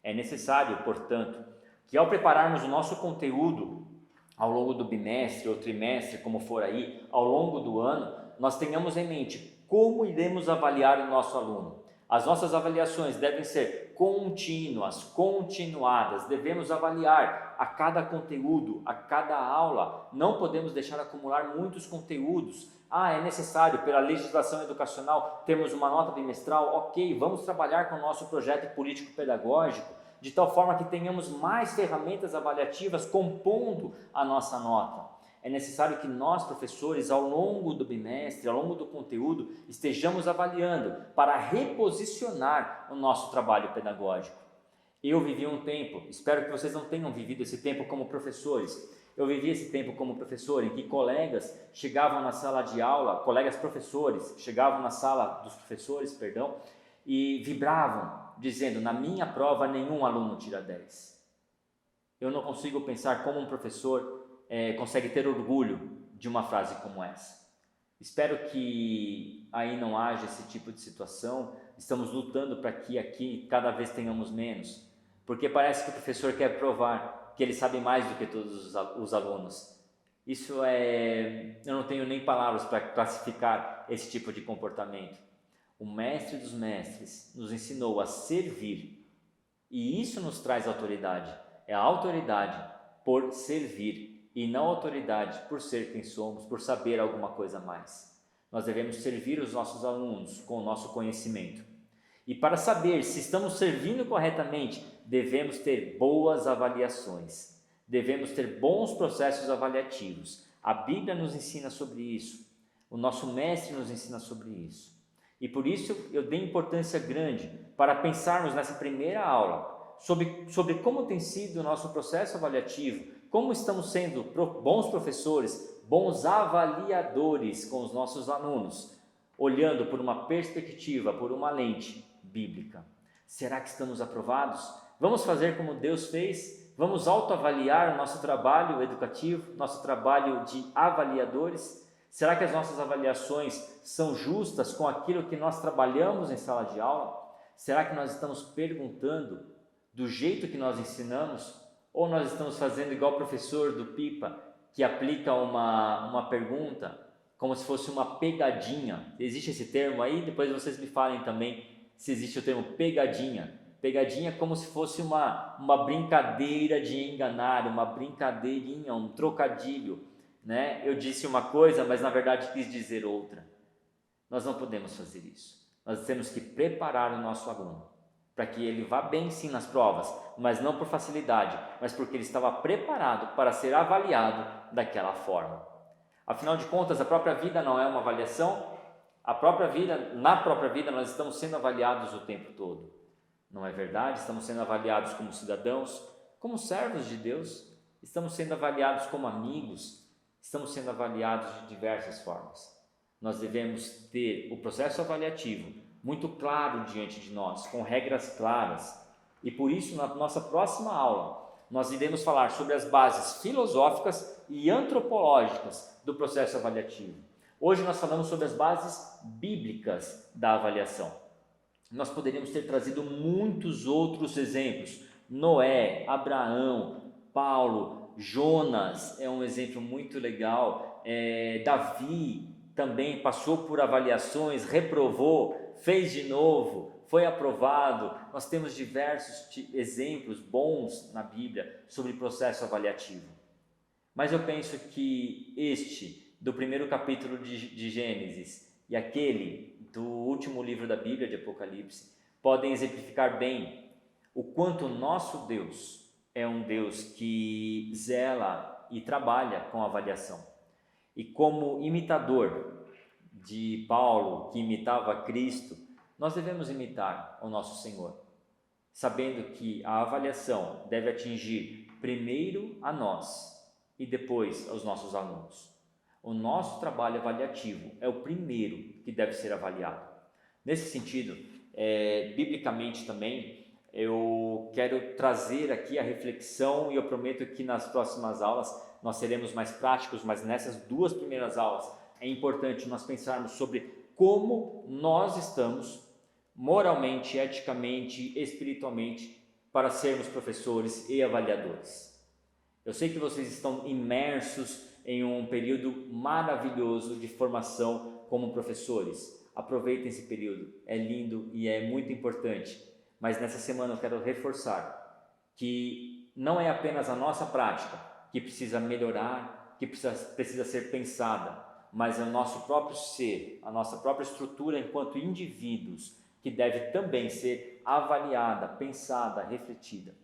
É necessário, portanto, que ao prepararmos o nosso conteúdo ao longo do bimestre ou trimestre, como for aí, ao longo do ano, nós tenhamos em mente como iremos avaliar o nosso aluno. As nossas avaliações devem ser contínuas, continuadas, devemos avaliar a cada conteúdo, a cada aula, não podemos deixar acumular muitos conteúdos. É necessário, pela legislação educacional, termos uma nota bimestral, ok, vamos trabalhar com o nosso projeto político-pedagógico, de tal forma que tenhamos mais ferramentas avaliativas compondo a nossa nota. É necessário que nós, professores, ao longo do bimestre, ao longo do conteúdo, estejamos avaliando para reposicionar o nosso trabalho pedagógico. Eu vivi um tempo, espero que vocês não tenham vivido esse tempo como professores. Eu vivi esse tempo como professor em que colegas chegavam na sala de aula, colegas professores chegavam na sala dos professores, e vibravam, dizendo: na minha prova nenhum aluno tira 10. Eu não consigo pensar como um professor consegue ter orgulho de uma frase como essa. Espero que aí não haja esse tipo de situação. Estamos lutando para que aqui cada vez tenhamos menos, porque parece que o professor quer provar que ele sabe mais do que todos os alunos. Eu não tenho nem palavras para classificar esse tipo de comportamento. O mestre dos mestres nos ensinou a servir, e isso nos traz autoridade. É a autoridade por servir. e não autoridade por ser quem somos, por saber alguma coisa a mais. Nós devemos servir os nossos alunos com o nosso conhecimento. E para saber se estamos servindo corretamente, devemos ter boas avaliações, devemos ter bons processos avaliativos. A Bíblia nos ensina sobre isso, o nosso mestre nos ensina sobre isso. E por isso eu dei importância grande para pensarmos nessa primeira aula sobre como tem sido o nosso processo avaliativo, como estamos sendo bons professores, bons avaliadores com os nossos alunos, olhando por uma perspectiva, por uma lente bíblica. Será que estamos aprovados? Vamos fazer como Deus fez? Vamos autoavaliar o nosso trabalho educativo, nosso trabalho de avaliadores? Será que as nossas avaliações são justas com aquilo que nós trabalhamos em sala de aula? Será que nós estamos perguntando do jeito que nós ensinamos? Ou nós estamos fazendo igual o professor do Pipa, que aplica uma pergunta como se fosse uma pegadinha? Existe esse termo aí? Depois vocês me falem também se existe o termo pegadinha. Pegadinha é como se fosse uma brincadeira de enganar, uma brincadeirinha, um trocadilho, né? Eu disse uma coisa, mas na verdade quis dizer outra. Nós não podemos fazer isso. Nós temos que preparar o nosso aluno para que ele vá bem sim nas provas, mas não por facilidade, mas porque ele estava preparado para ser avaliado daquela forma. Afinal de contas, a própria vida não é uma avaliação. Na própria vida nós estamos sendo avaliados o tempo todo. Não é verdade? Estamos sendo avaliados como cidadãos, como servos de Deus, estamos sendo avaliados como amigos, estamos sendo avaliados de diversas formas. Nós devemos ter o processo avaliativo muito claro diante de nós, com regras claras. E por isso, na nossa próxima aula, nós iremos falar sobre as bases filosóficas e antropológicas do processo avaliativo. Hoje nós falamos sobre as bases bíblicas da avaliação. Nós poderíamos ter trazido muitos outros exemplos. Noé, Abraão, Paulo, Jonas é um exemplo muito legal. Davi também passou por avaliações, reprovou, fez de novo, foi aprovado. Nós temos diversos exemplos bons na Bíblia sobre processo avaliativo. Mas eu penso que este, do primeiro capítulo de Gênesis, e aquele do último livro da Bíblia, de Apocalipse, podem exemplificar bem o quanto o nosso Deus é um Deus que zela e trabalha com avaliação. E como imitador de Paulo, que imitava Cristo, nós devemos imitar o nosso Senhor, sabendo que a avaliação deve atingir primeiro a nós e depois aos nossos alunos. O nosso trabalho avaliativo é o primeiro que deve ser avaliado. Nesse sentido, biblicamente também, eu quero trazer aqui a reflexão, e eu prometo que nas próximas aulas nós seremos mais práticos, mas nessas duas primeiras aulas é importante nós pensarmos sobre como nós estamos moralmente, eticamente, espiritualmente para sermos professores e avaliadores. Eu sei que vocês estão imersos em um período maravilhoso de formação como professores. Aproveitem esse período, é lindo e é muito importante. Mas nessa semana eu quero reforçar que não é apenas a nossa prática que precisa melhorar, que precisa ser pensada, mas é o nosso próprio ser, a nossa própria estrutura enquanto indivíduos, que deve também ser avaliada, pensada, refletida.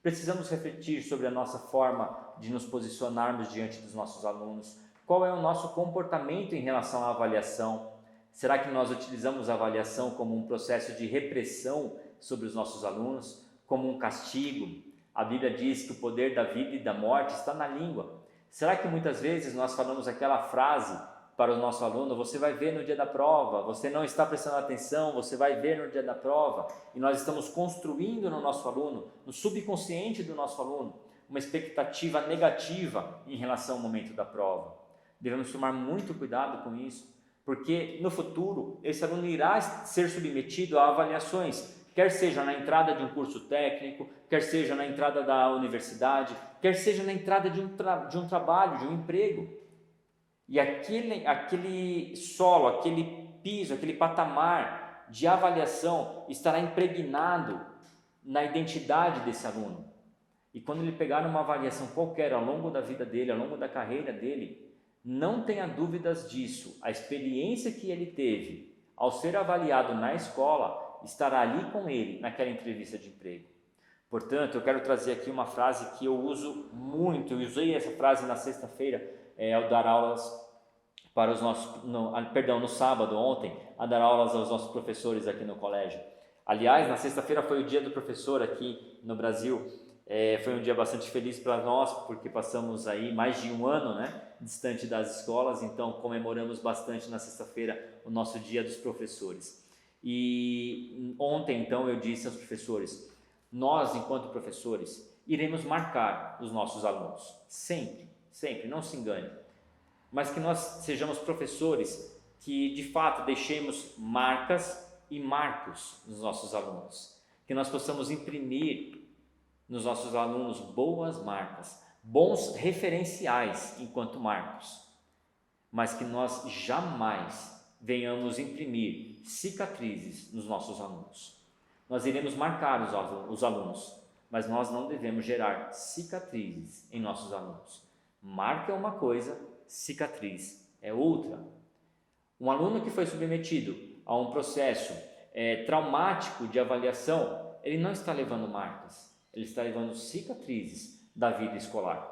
Precisamos refletir sobre a nossa forma de nos posicionarmos diante dos nossos alunos. Qual é o nosso comportamento em relação à avaliação? Será que nós utilizamos a avaliação como um processo de repressão sobre os nossos alunos, como um castigo? A Bíblia diz que o poder da vida e da morte está na língua. Será que muitas vezes nós falamos aquela frase para o nosso aluno: você vai ver no dia da prova, você não está prestando atenção, você vai ver no dia da prova, e nós estamos construindo no nosso aluno, no subconsciente do nosso aluno, uma expectativa negativa em relação ao momento da prova. Devemos tomar muito cuidado com isso, porque no futuro esse aluno irá ser submetido a avaliações, quer seja na entrada de um curso técnico, quer seja na entrada da universidade, quer seja na entrada de um trabalho, de um emprego. E aquele solo, aquele piso, aquele patamar de avaliação estará impregnado na identidade desse aluno. E quando ele pegar uma avaliação qualquer ao longo da vida dele, ao longo da carreira dele, não tenha dúvidas disso. A experiência que ele teve ao ser avaliado na escola estará ali com ele naquela entrevista de emprego. Portanto, eu quero trazer aqui uma frase que eu uso muito. Eu usei essa frase na sexta-feira ao dar aulas para os nossos, no sábado, ontem, a dar aulas aos nossos professores aqui no colégio. Aliás, na sexta-feira foi o dia do professor aqui no Brasil. Foi um dia bastante feliz para nós, porque passamos aí mais de um ano, distante das escolas, então comemoramos bastante na sexta-feira o nosso dia dos professores. E ontem, então, eu disse aos professores, nós, enquanto professores, iremos marcar os nossos alunos, sempre, sempre, não se engane, mas que nós sejamos professores que, de fato, deixemos marcas e marcos nos nossos alunos, que nós possamos imprimir nos nossos alunos boas marcas, bons referenciais enquanto marcos, mas que nós jamais venhamos imprimir cicatrizes nos nossos alunos. Nós iremos marcar os alunos, mas nós não devemos gerar cicatrizes em nossos alunos. Marca é uma coisa, cicatriz é outra. Um aluno que foi submetido a um processo traumático de avaliação, ele não está levando marcas, ele está levando cicatrizes da vida escolar.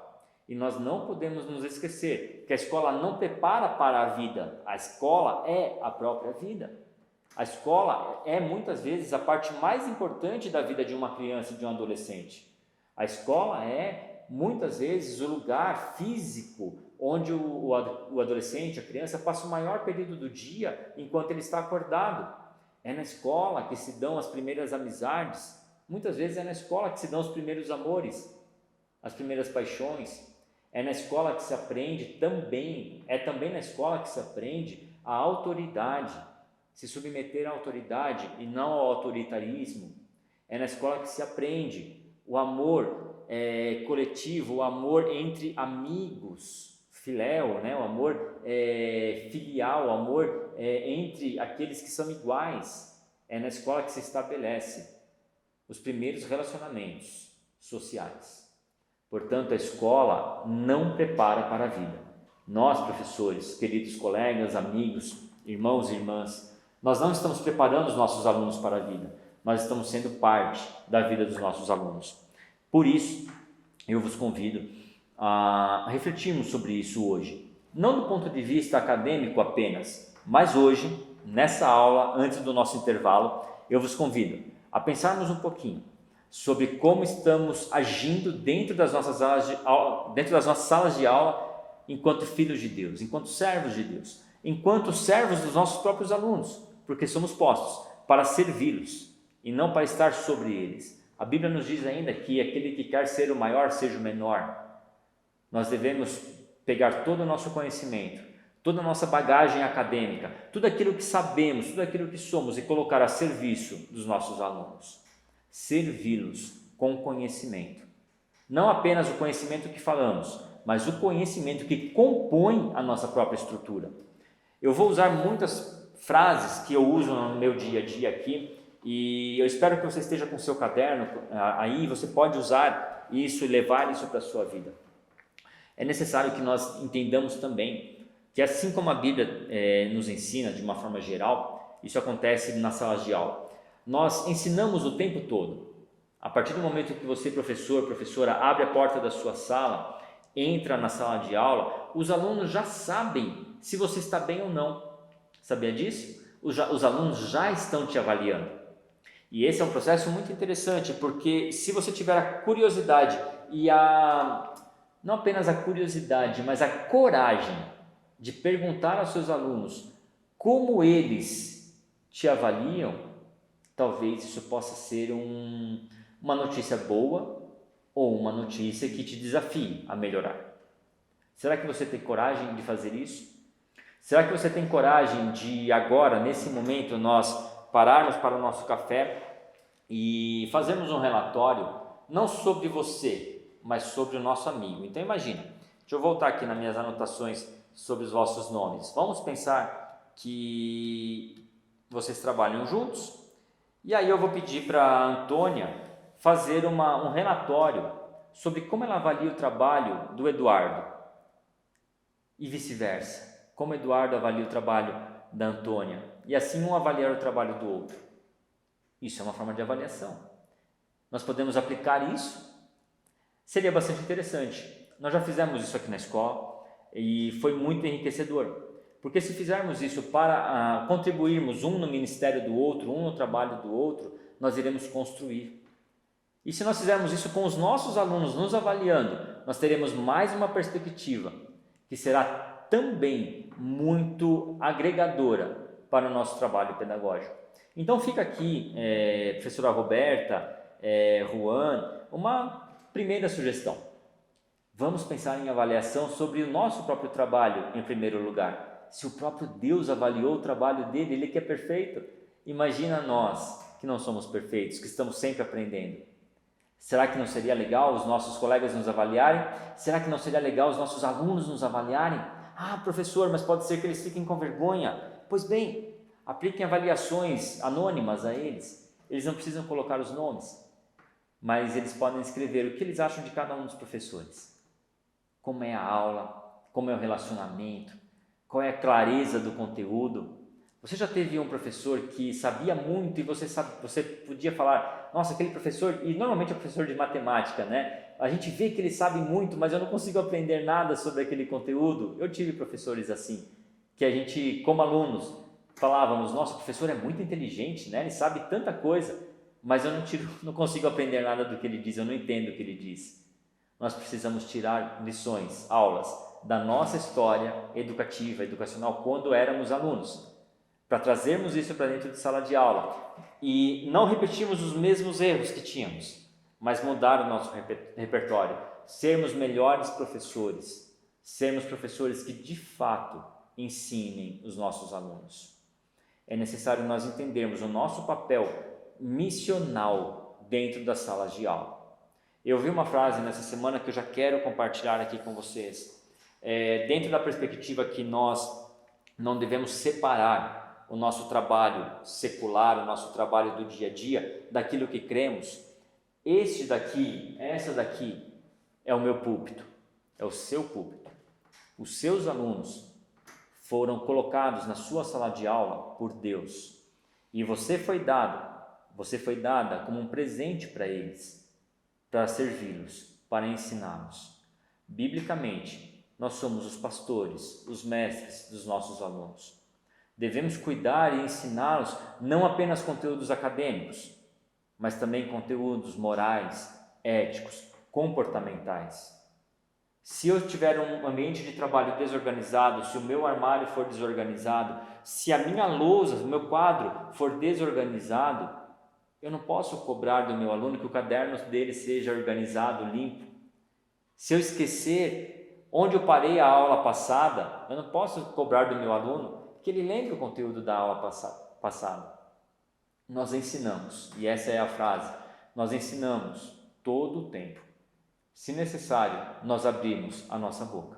E nós não podemos nos esquecer que a escola não prepara para a vida, a escola é a própria vida. A escola é muitas vezes a parte mais importante da vida de uma criança e de um adolescente. A escola é muitas vezes o lugar físico onde o adolescente, a criança, passa o maior período do dia enquanto ele está acordado. É na escola que se dão as primeiras amizades, muitas vezes é na escola que se dão os primeiros amores, as primeiras paixões. É na escola que se aprende também, é também na escola que se aprende a autoridade, se submeter à autoridade e não ao autoritarismo. É na escola que se aprende o amor coletivo, o amor entre amigos, filéu, o amor filial, o amor entre aqueles que são iguais. É na escola que se estabelece os primeiros relacionamentos sociais. Portanto, a escola não prepara para a vida. Nós, professores, queridos colegas, amigos, irmãos e irmãs, nós não estamos preparando os nossos alunos para a vida, nós estamos sendo parte da vida dos nossos alunos. Por isso, eu vos convido a refletirmos sobre isso hoje, não do ponto de vista acadêmico apenas, mas hoje, nessa aula, antes do nosso intervalo, eu vos convido a pensarmos um pouquinho sobre como estamos agindo dentro das nossas salas de aula enquanto filhos de Deus, enquanto servos de Deus, enquanto servos dos nossos próprios alunos, porque somos postos para servi-los e não para estar sobre eles. A Bíblia nos diz ainda que aquele que quer ser o maior seja o menor. Nós devemos pegar todo o nosso conhecimento, toda a nossa bagagem acadêmica, tudo aquilo que sabemos, tudo aquilo que somos e colocar a serviço dos nossos alunos. Servi-los com conhecimento. Não apenas o conhecimento que falamos, mas o conhecimento que compõe a nossa própria estrutura. Eu vou usar muitas frases que eu uso no meu dia a dia aqui e eu espero que você esteja com o seu caderno aí, você pode usar isso e levar isso para a sua vida. É necessário que nós entendamos também que assim como a Bíblia nos ensina de uma forma geral, isso acontece nas salas de aula. Nós ensinamos o tempo todo. A partir do momento que você, professor, professora, abre a porta da sua sala, entra na sala de aula, os alunos já sabem se você está bem ou não. Sabia disso? Os alunos já estão te avaliando. E esse é um processo muito interessante, porque se você tiver a curiosidade e não apenas a curiosidade, mas a coragem de perguntar aos seus alunos como eles te avaliam, talvez isso possa ser uma notícia boa ou uma notícia que te desafie a melhorar. Será que você tem coragem de fazer isso? Será que você tem coragem de agora, nesse momento, nós pararmos para o nosso café e fazermos um relatório, não sobre você, mas sobre o nosso amigo? Então imagina, deixa eu voltar aqui nas minhas anotações sobre os vossos nomes. Vamos pensar que vocês trabalham juntos e aí eu vou pedir para a Antônia fazer um relatório sobre como ela avalia o trabalho do Eduardo e vice-versa. Como o Eduardo avalia o trabalho da Antônia e assim um avaliar o trabalho do outro. Isso é uma forma de avaliação. Nós podemos aplicar isso? Seria bastante interessante. Nós já fizemos isso aqui na escola e foi muito enriquecedor. Porque se fizermos isso para contribuirmos um no ministério do outro, um no trabalho do outro, nós iremos construir. E se nós fizermos isso com os nossos alunos nos avaliando, nós teremos mais uma perspectiva que será também muito agregadora para o nosso trabalho pedagógico. Então fica aqui, professora Roberta, Juan, uma primeira sugestão. Vamos pensar em avaliação sobre o nosso próprio trabalho em primeiro lugar. Se o próprio Deus avaliou o trabalho dele, Ele que é perfeito. Imagina nós que não somos perfeitos, que estamos sempre aprendendo. Será que não seria legal os nossos colegas nos avaliarem? Será que não seria legal os nossos alunos nos avaliarem? Ah, professor, mas pode ser que eles fiquem com vergonha. Pois bem, apliquem avaliações anônimas a eles. Eles não precisam colocar os nomes, mas eles podem escrever o que eles acham de cada um dos professores. Como é a aula, como é o relacionamento, qual é a clareza do conteúdo. Você já teve um professor que sabia muito e você podia falar, nossa, aquele professor, e normalmente é o professor de matemática, né? A gente vê que ele sabe muito, mas eu não consigo aprender nada sobre aquele conteúdo. Eu tive professores assim, que a gente, como alunos, falávamos, nossa, o professor é muito inteligente, né? Ele sabe tanta coisa, mas eu não consigo aprender nada do que ele diz, eu não entendo o que ele diz. Nós precisamos tirar lições, aulas da nossa história educativa, educacional, quando éramos alunos, para trazermos isso para dentro de sala de aula e não repetirmos os mesmos erros que tínhamos, mas mudar o nosso repertório, sermos melhores professores, sermos professores que de fato ensinem os nossos alunos. É necessário nós entendermos o nosso papel missional dentro das salas de aula. Eu vi uma frase nessa semana que eu já quero compartilhar aqui com vocês. Dentro da perspectiva que nós não devemos separar o nosso trabalho secular, o nosso trabalho do dia a dia, daquilo que cremos, essa daqui é o meu púlpito, é o seu púlpito. Os seus alunos foram colocados na sua sala de aula por Deus e você foi dada como um presente para eles, para servi-los, para ensiná-los. Biblicamente, nós somos os pastores, os mestres dos nossos alunos. Devemos cuidar e ensiná-los não apenas conteúdos acadêmicos, mas também conteúdos morais, éticos, comportamentais. Se eu tiver um ambiente de trabalho desorganizado, se o meu armário for desorganizado, se a minha lousa, o meu quadro for desorganizado, eu não posso cobrar do meu aluno que o caderno dele seja organizado, limpo. Se eu esquecer onde eu parei a aula passada, eu não posso cobrar do meu aluno que ele lembre o conteúdo da aula passada. Nós ensinamos, e essa é a frase, nós ensinamos todo o tempo. Se necessário, nós abrimos a nossa boca.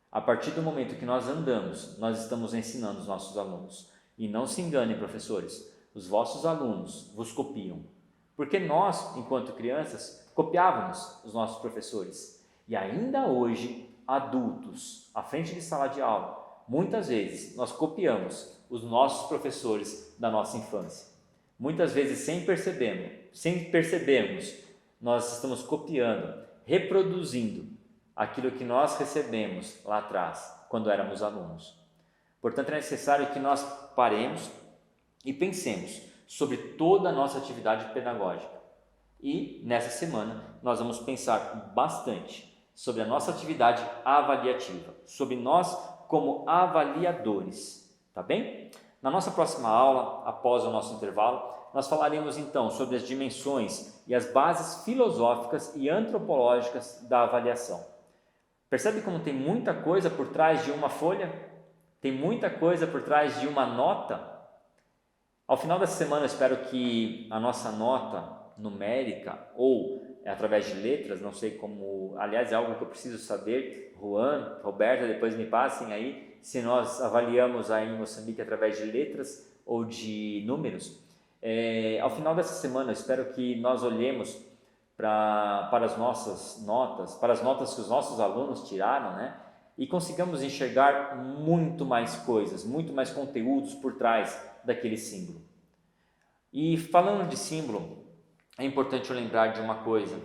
A partir do momento que nós andamos, nós estamos ensinando os nossos alunos. E não se enganem, professores, os vossos alunos vos copiam. Porque nós, enquanto crianças, copiávamos os nossos professores. E ainda hoje, adultos, à frente de sala de aula, muitas vezes nós copiamos os nossos professores da nossa infância. Muitas vezes, sem percebermos, nós estamos copiando, reproduzindo aquilo que nós recebemos lá atrás, quando éramos alunos. Portanto, é necessário que nós paremos e pensemos sobre toda a nossa atividade pedagógica. E, nessa semana, nós vamos pensar bastante sobre a nossa atividade avaliativa, sobre nós como avaliadores, tá bem? Na nossa próxima aula, após o nosso intervalo, nós falaremos então sobre as dimensões e as bases filosóficas e antropológicas da avaliação. Percebe como tem muita coisa por trás de uma folha? Tem muita coisa por trás de uma nota? Ao final dessa semana, eu espero que a nossa nota numérica ou através de letras, não sei como, aliás, é algo que eu preciso saber, Juan, Roberta, depois me passem aí, se nós avaliamos aí em Moçambique através de letras ou de números. Ao final dessa semana, eu espero que nós olhemos para as nossas notas, para as notas que os nossos alunos tiraram, né? E consigamos enxergar muito mais coisas, muito mais conteúdos por trás daquele símbolo. E falando de símbolo, é importante eu lembrar de uma coisa,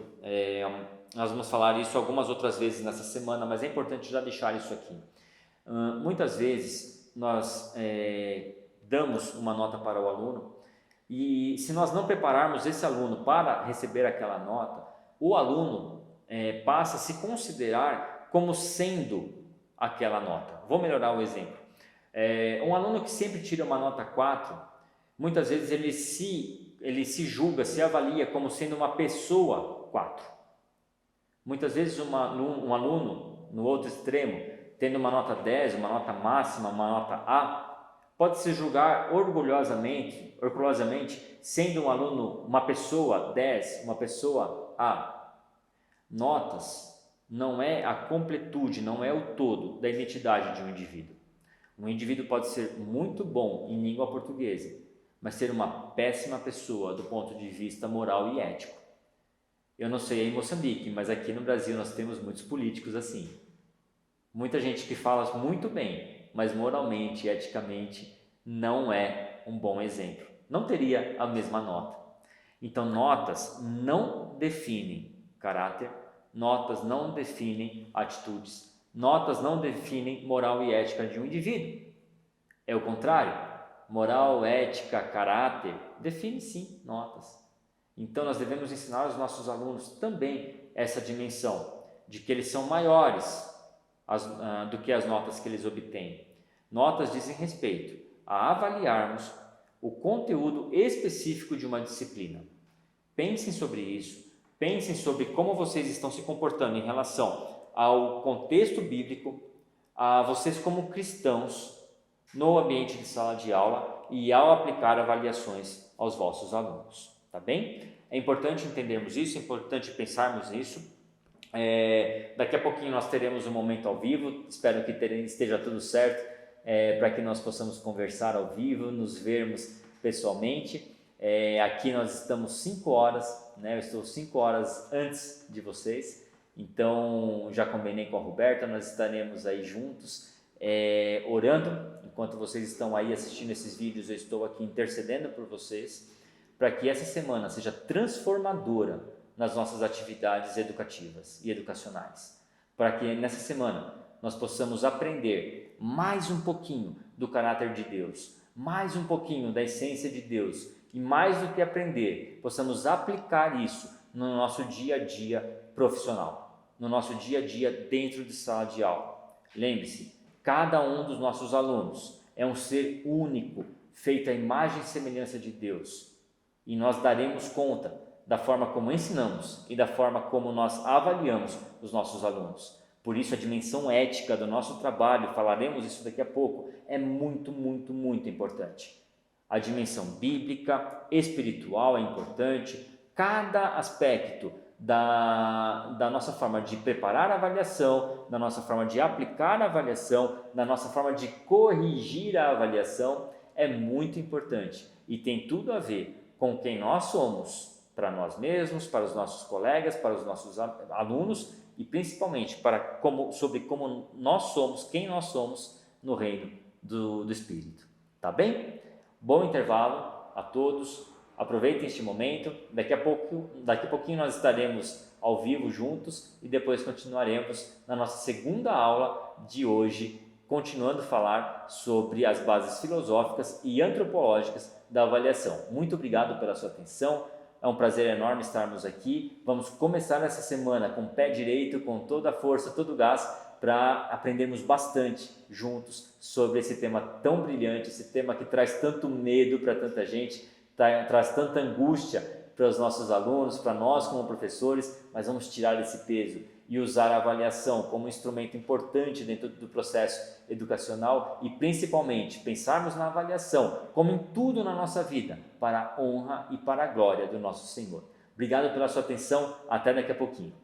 nós vamos falar isso algumas outras vezes nessa semana, mas é importante já deixar isso aqui. Muitas vezes nós damos uma nota para o aluno e se nós não prepararmos esse aluno para receber aquela nota, o aluno passa a se considerar como sendo aquela nota. Vou melhorar o exemplo. Um aluno que sempre tira uma nota 4, muitas vezes ele se julga, se avalia como sendo uma pessoa 4. Muitas vezes um aluno, no outro extremo, tendo uma nota 10, uma nota máxima, uma nota A, pode se julgar orgulhosamente sendo um aluno, uma pessoa 10, uma pessoa A. Notas não é a completude, não é o todo da identidade de um indivíduo. Um indivíduo pode ser muito bom em língua portuguesa, mas ser uma péssima pessoa do ponto de vista moral e ético. Eu não sei aí em Moçambique, mas aqui no Brasil nós temos muitos políticos assim. Muita gente que fala muito bem, mas moralmente e eticamente não é um bom exemplo. Não teria a mesma nota. Então, notas não definem caráter, notas não definem atitudes, notas não definem moral e ética de um indivíduo. É o contrário. Moral, ética, caráter, define sim notas. Então nós devemos ensinar aos nossos alunos também essa dimensão, de que eles são maiores do que as notas que eles obtêm. Notas dizem respeito a avaliarmos o conteúdo específico de uma disciplina. Pensem sobre isso, pensem sobre como vocês estão se comportando em relação ao contexto bíblico, a vocês como cristãos, no ambiente de sala de aula e ao aplicar avaliações aos vossos alunos, tá bem? É importante entendermos isso, é importante pensarmos nisso. Daqui a pouquinho nós teremos um momento ao vivo, espero que esteja tudo certo para que nós possamos conversar ao vivo, nos vermos pessoalmente. Aqui nós estamos 5 horas, né? Eu estou 5 horas antes de vocês, então já combinei com a Roberta, nós estaremos aí juntos orando. Enquanto vocês estão aí assistindo esses vídeos, eu estou aqui intercedendo por vocês, para que essa semana seja transformadora nas nossas atividades educativas e educacionais, para que nessa semana nós possamos aprender mais um pouquinho do caráter de Deus, mais um pouquinho da essência de Deus, e mais do que aprender, possamos aplicar isso no nosso dia a dia profissional, no nosso dia a dia dentro de sala de aula. Lembre-se, cada um dos nossos alunos é um ser único, feito à imagem e semelhança de Deus, e nós daremos conta da forma como ensinamos e da forma como nós avaliamos os nossos alunos. Por isso a dimensão ética do nosso trabalho, falaremos isso daqui a pouco, é muito, muito, muito importante. A dimensão bíblica, espiritual é importante, cada aspecto da nossa forma de preparar a avaliação, da nossa forma de aplicar a avaliação, da nossa forma de corrigir a avaliação é muito importante e tem tudo a ver com quem nós somos, para nós mesmos, para os nossos colegas, para os nossos alunos e principalmente sobre como nós somos, quem nós somos no reino do Espírito. Tá bem? Bom intervalo a todos, aproveitem este momento, daqui a pouquinho nós estaremos ao vivo juntos e depois continuaremos na nossa segunda aula de hoje, continuando a falar sobre as bases filosóficas e antropológicas da avaliação. Muito obrigado pela sua atenção, é um prazer enorme estarmos aqui. Vamos começar essa semana com o pé direito, com toda a força, todo o gás, para aprendermos bastante juntos sobre esse tema tão brilhante, esse tema que traz tanto medo para tanta gente, traz tanta angústia para os nossos alunos, para nós como professores, mas vamos tirar esse peso e usar a avaliação como um instrumento importante dentro do processo educacional e principalmente pensarmos na avaliação, como em tudo na nossa vida, para a honra e para a glória do nosso Senhor. Obrigado pela sua atenção, até daqui a pouquinho.